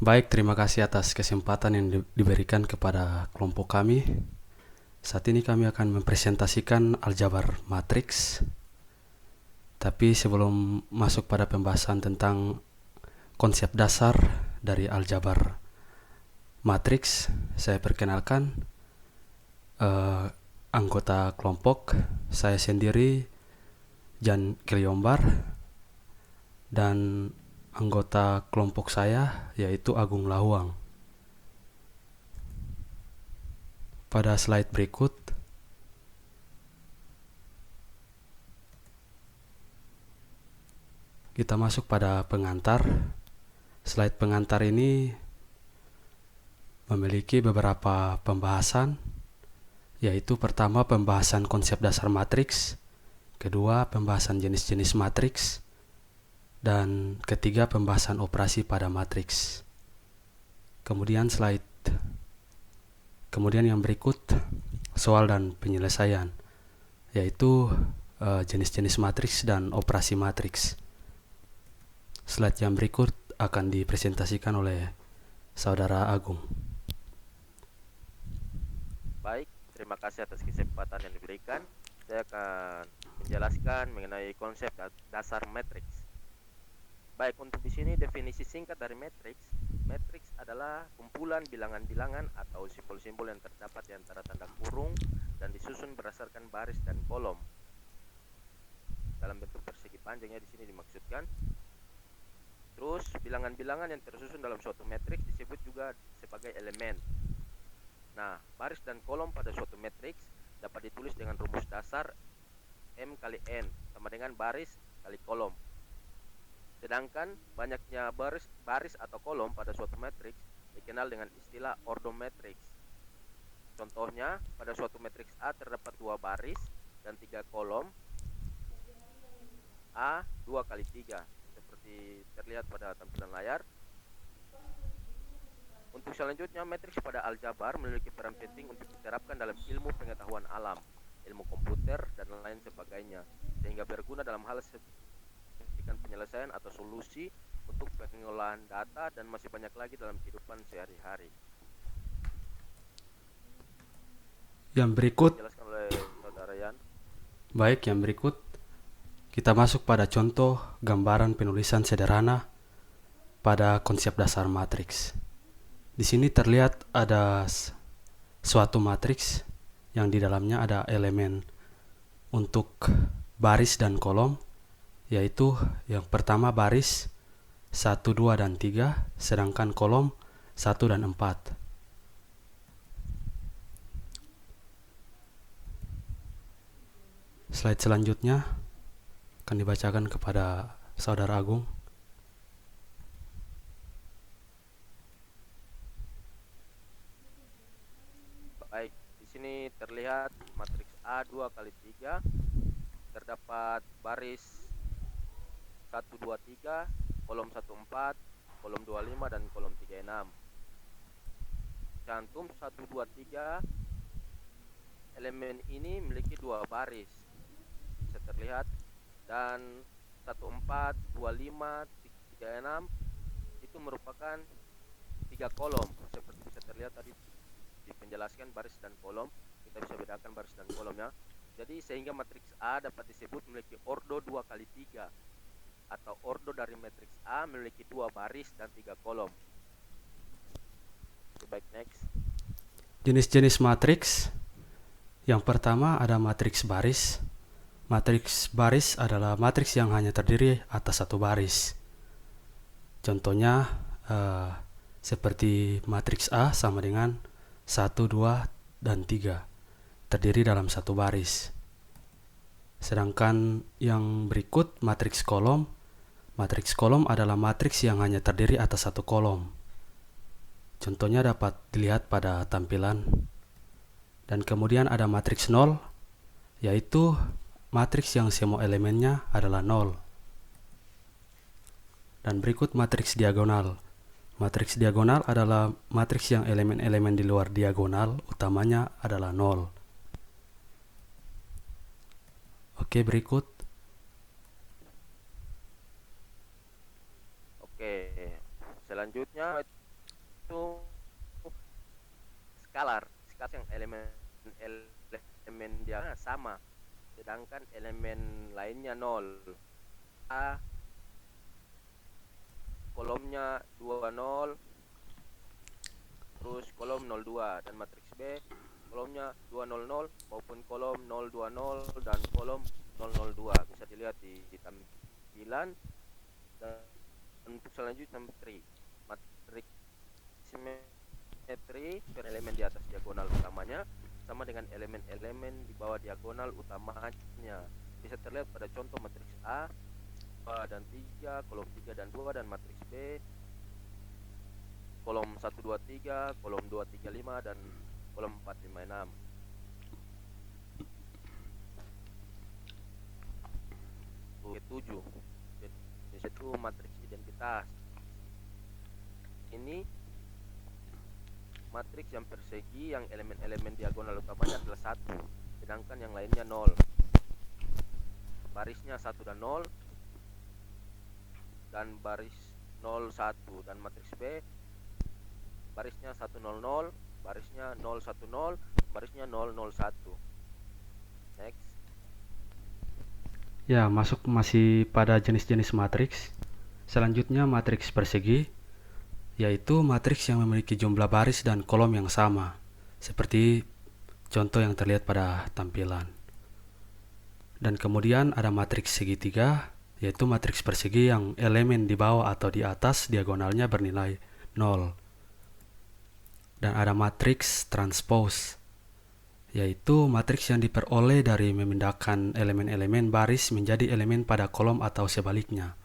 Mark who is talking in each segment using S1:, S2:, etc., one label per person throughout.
S1: Baik, terima kasih atas kesempatan yang diberikan kepada kelompok kami. Saat ini kami akan mempresentasikan aljabar matriks. Tapi sebelum masuk pada pembahasan tentang konsep dasar dari aljabar matriks, saya perkenalkan anggota kelompok. Saya sendiri Jan Kliombar, dan anggota kelompok saya yaitu Agung Lahuang. Pada slide berikut, kita masuk pada pengantar. Slide pengantar ini memiliki beberapa pembahasan, yaitu pertama pembahasan konsep dasar matriks, kedua pembahasan jenis-jenis matriks, dan ketiga pembahasan operasi pada matriks. Kemudian yang berikut soal dan penyelesaian, yaitu jenis-jenis matriks dan operasi matriks. Slide yang berikut akan dipresentasikan oleh Saudara Agung.
S2: Baik, terima kasih atas kesempatan yang diberikan. Saya akan menjelaskan mengenai konsep dasar matriks. Baik, untuk di sini definisi singkat dari matriks. Matriks adalah kumpulan bilangan-bilangan atau simbol-simbol yang terdapat di antara tanda kurung dan disusun berdasarkan baris dan kolom. Dalam bentuk persegi panjangnya di sini dimaksudkan. Terus, bilangan-bilangan yang tersusun dalam suatu matriks disebut juga sebagai elemen. Nah, baris dan kolom pada suatu matriks dapat ditulis dengan rumus dasar M kali N sama dengan baris kali kolom. Sedangkan banyaknya baris atau kolom pada suatu matriks dikenal dengan istilah ordomatriks. Contohnya, pada suatu matriks A terdapat 2 baris dan 3 kolom. A 2 kali 3 seperti terlihat pada tampilan layar. Untuk selanjutnya, matriks pada aljabar memiliki peran penting untuk diterapkan dalam ilmu pengetahuan alam, ilmu komputer, dan lain sebagainya, sehingga berguna dalam hal penyelesaian atau solusi untuk pengolahan data dan masih banyak lagi dalam kehidupan sehari-hari.
S1: Yang berikut,
S2: Dijelaskan oleh Saudara Yan.
S1: baik, yang berikut kita masuk pada contoh gambaran penulisan sederhana pada konsep dasar matriks. Di sini terlihat ada suatu matriks yang di dalamnya ada elemen untuk baris dan kolom, yaitu yang pertama baris 1, 2, dan 3, sedangkan kolom 1 dan 4. Slide selanjutnya akan dibacakan kepada Saudara Agung.
S2: Baik, di sini terlihat matriks A 2 kali 3, terdapat baris 1, 2, 3, kolom 1, 4, kolom 2, 5, dan kolom 3, 6. Cantum 1, 2, 3, elemen ini memiliki 2 baris, bisa terlihat, dan 1, 4, 2, 5, 3, 6 itu merupakan 3 kolom. Seperti bisa terlihat tadi dipenjelaskan baris dan kolom, kita bisa bedakan baris dan kolomnya. Jadi sehingga matriks A dapat disebut memiliki ordo 2 kali 3, atau ordo dari matriks A memiliki 2 baris dan 3 kolom. Baik, next.
S1: Jenis-jenis matriks. Yang pertama ada matriks baris. Matriks baris adalah matriks yang hanya terdiri atas satu baris. Contohnya seperti matriks A sama dengan 1, 2, dan 3, terdiri dalam satu baris. Sedangkan yang berikut matriks kolom. Matriks kolom adalah matriks yang hanya terdiri atas satu kolom. Contohnya dapat dilihat pada tampilan. Dan kemudian ada matriks nol, yaitu matriks yang semua elemennya adalah 0. Dan berikut matriks diagonal. Matriks diagonal adalah matriks yang elemen-elemen di luar diagonal utamanya adalah 0. Oke, berikut.
S2: Oke, selanjutnya skalar. Skalar yang elemen dia sama, sedangkan elemen lainnya nol. A kolomnya 20, terus kolom 02, dan matriks B kolomnya 200 maupun kolom 020 dan kolom 002. Bisa dilihat di tampilan. Dan untuk selanjutnya matriks simetri per elemen di atas diagonal utamanya sama dengan elemen-elemen di bawah diagonal utamanya. Bisa terlihat pada contoh matriks A 2 dan 3, kolom 3 dan 2, dan matriks B kolom 1 2 3, kolom 2 3 5, dan kolom 4 5 6. Ke-7 itu matriks identitas. Ini matriks yang persegi yang elemen-elemen diagonal utamanya adalah 1, sedangkan yang lainnya 0. Barisnya 1 dan 0, dan baris 0 1, dan matriks B barisnya 1 0 0, barisnya 0 1 0, barisnya 0 0 1. Next.
S1: Ya, masih pada jenis-jenis matriks. Selanjutnya matriks persegi, yaitu matriks yang memiliki jumlah baris dan kolom yang sama, seperti contoh yang terlihat pada tampilan. Dan kemudian ada matriks segitiga, yaitu matriks persegi yang elemen di bawah atau di atas diagonalnya bernilai 0. Dan ada matriks transpose, yaitu matriks yang diperoleh dari memindahkan elemen-elemen baris menjadi elemen pada kolom atau sebaliknya.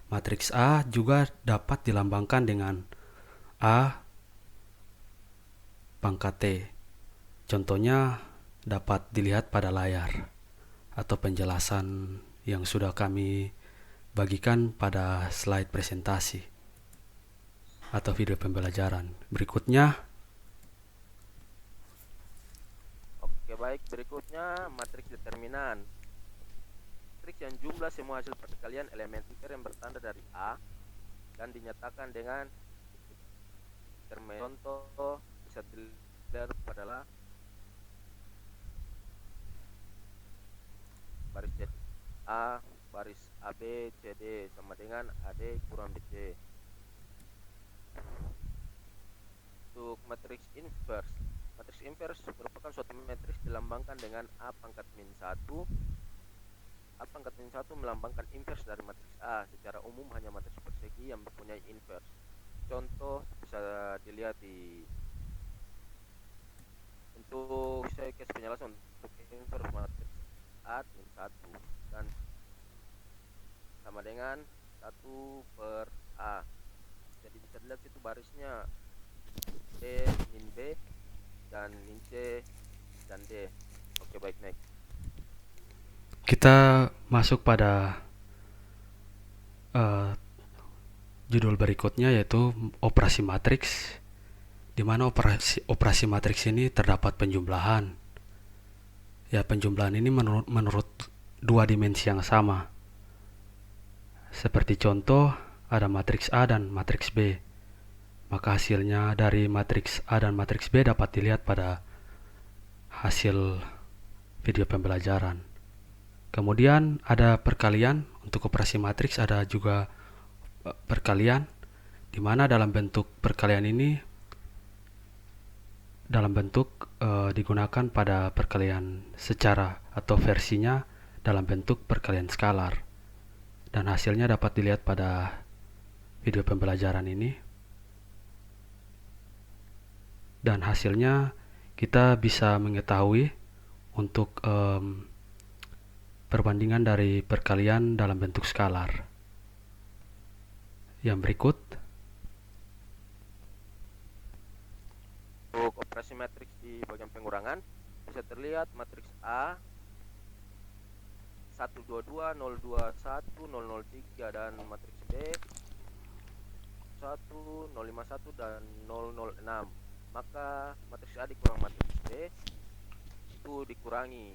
S1: Matriks A juga dapat dilambangkan dengan A pangkat T. Contohnya dapat dilihat pada layar atau penjelasan yang sudah kami bagikan pada slide presentasi atau video pembelajaran. Berikutnya,
S2: Baik, berikutnya matriks determinan. Matriks yang jumlah semua hasil perkalian elemen inter yang bertanda dari A dan dinyatakan dengan determinan. Contoh bisa dilihat pada baris C A, baris AB CD sama dengan AD kurang BC. Untuk matriks inverse, matriks inverse merupakan suatu matriks dilambangkan dengan A pangkat min 1. A pangkat min 1 melambangkan inverse dari matriks A. Secara umum hanya matriks persegi yang mempunyai inverse. Contoh bisa dilihat di untuk saya kasih penjelasan untuk inverse matriks A min 1 dan sama dengan 1 per A. Jadi bisa dilihat itu barisnya D min B dan min C dan D. Oke, baik, next.
S1: kita masuk pada judul berikutnya, yaitu operasi matriks, di mana operasi matriks ini terdapat penjumlahan. Ya, penjumlahan ini menurut dua dimensi yang sama. Seperti contoh, ada matriks A dan matriks B. Maka hasilnya dari matriks A dan matriks B dapat dilihat pada hasil video pembelajaran. Kemudian ada perkalian. Untuk operasi matriks ada juga perkalian, di mana dalam bentuk perkalian ini digunakan pada perkalian secara atau versinya dalam bentuk perkalian skalar. Dan hasilnya dapat dilihat pada video pembelajaran ini. Dan hasilnya kita bisa mengetahui untuk perbandingan dari perkalian dalam bentuk skalar. Yang berikut,
S2: untuk operasi matriks di bagian pengurangan bisa terlihat matriks A 122 021 003 dan matriks B 1051 dan 006. Maka matriks A dikurang matriks B itu dikurangi.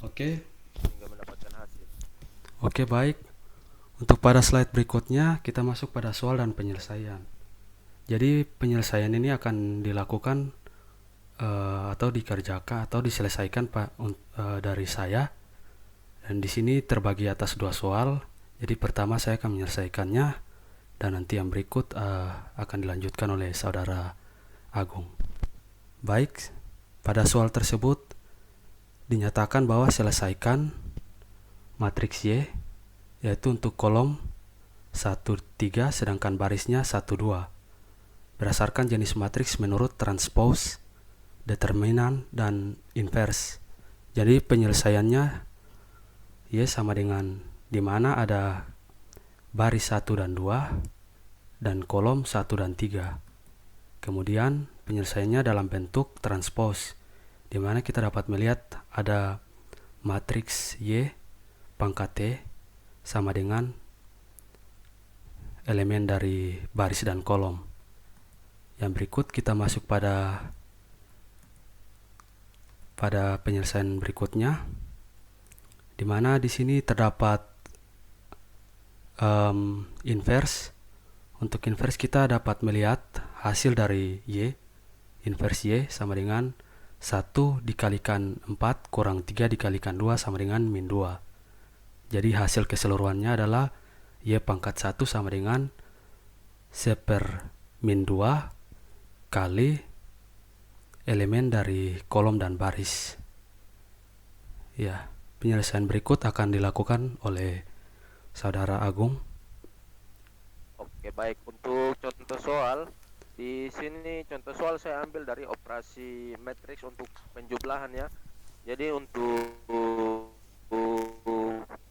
S1: Oke.
S2: Sehingga mendapatkan hasil.
S1: Oke, baik. Untuk pada slide berikutnya kita masuk pada soal dan penyelesaian. Jadi penyelesaian ini akan dilakukan atau dikerjakan atau diselesaikan dari saya. Dan di sini terbagi atas 2 soal. Jadi pertama saya akan menyelesaikannya dan nanti yang berikut akan dilanjutkan oleh saudara Agung. Baik, pada soal tersebut dinyatakan bahwa selesaikan matriks Y, yaitu untuk kolom 1,3 sedangkan barisnya 1,2 berdasarkan jenis matriks menurut transpose, determinan, dan inverse. Jadi penyelesaiannya Y sama dengan di mana ada baris 1 dan 2 dan kolom 1 dan 3. Kemudian penyelesaiannya dalam bentuk transpose, di mana kita dapat melihat ada matriks Y pangkat T sama dengan elemen dari baris dan kolom. Yang berikut kita masuk pada penyelesaian berikutnya, di mana di sini terdapat inverse. Untuk inverse kita dapat melihat hasil dari Y, inverse Y sama dengan 1 dikalikan 4 kurang 3 dikalikan 2 sama dengan min 2. Jadi hasil keseluruhannya adalah Y pangkat 1 sama dengan 1 per min 2 kali elemen dari kolom dan baris. Ya, penyelesaian berikut akan dilakukan oleh saudara Agung.
S2: Oke, baik. Untuk contoh soal, di sini contoh soal saya ambil dari operasi matriks untuk penjumlahan ya. Jadi untuk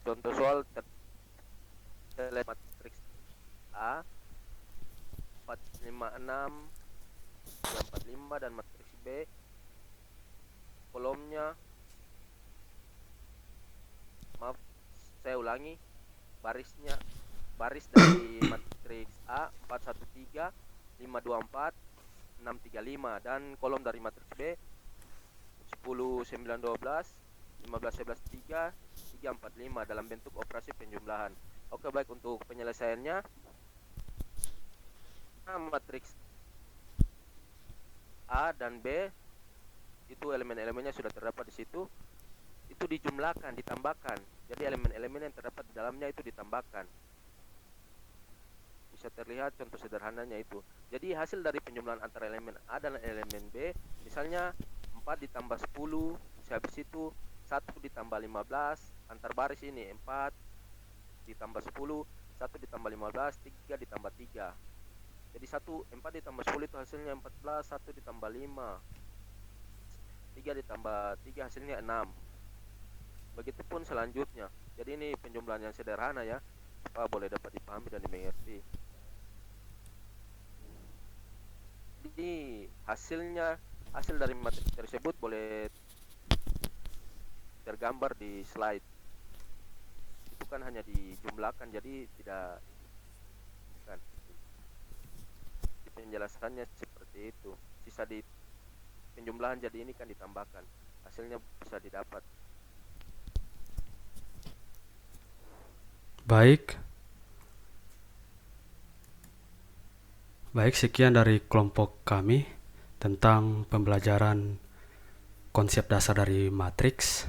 S2: contoh soal matriks A 456 345 dan matriks B kolomnya, maaf saya ulangi, baris dari matriks A 413 524 635 dan kolom dari matriks B 10 9 12 15 11 3 345 dalam bentuk operasi penjumlahan. Oke, baik. Untuk penyelesaiannya, matriks A dan B itu elemen-elemennya sudah terdapat di situ, itu dijumlahkan, ditambahkan. Jadi elemen-elemen yang terdapat di dalamnya itu ditambahkan. Bisa terlihat contoh sederhananya itu. Jadi hasil dari penjumlahan antara elemen A dan elemen B, misalnya 4 ditambah 10, habis itu 1 ditambah 15, antar baris ini 4 ditambah 10, 1 ditambah 15, 3 ditambah 3. Jadi 4 ditambah 10 itu hasilnya 14, 1 ditambah 5, 3 ditambah 3 hasilnya 6. Begitupun selanjutnya. Jadi ini penjumlahan yang sederhana ya, supaya boleh dapat dipahami dan dimengerti. Jadi hasil dari matriks tersebut boleh tergambar di slide. Itu kan hanya dijumlahkan, jadi tidak kan. Penjelasannya seperti itu. Sisa di penjumlahan jadi ini kan ditambahkan, hasilnya bisa didapat.
S1: Baik, sekian dari kelompok kami tentang pembelajaran konsep dasar dari matriks.